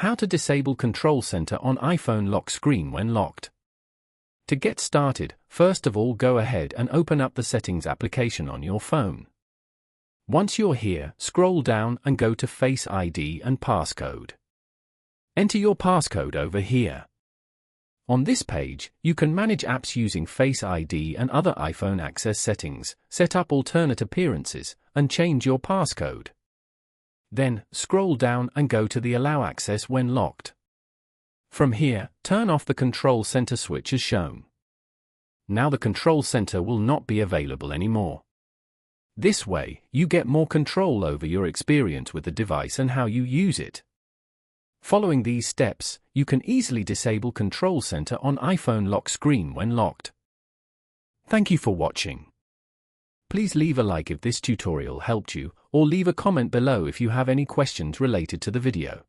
How to disable Control Center on iPhone lock screen when locked. To get started, first of all go ahead and open up the Settings application on your phone. Once you're here, scroll down and go to Face ID and Passcode. Enter your passcode over here. On this page, you can manage apps using Face ID and other iPhone access settings, set up alternate appearances, and change your passcode. Then, scroll down and go to the Allow Access when locked. From here, turn off the Control Center switch as shown. Now the Control Center will not be available anymore. This way, you get more control over your experience with the device and how you use it. Following these steps, you can easily disable Control Center on iPhone lock screen when locked. Thank you for watching. Please leave a like if this tutorial helped you, or leave a comment below if you have any questions related to the video.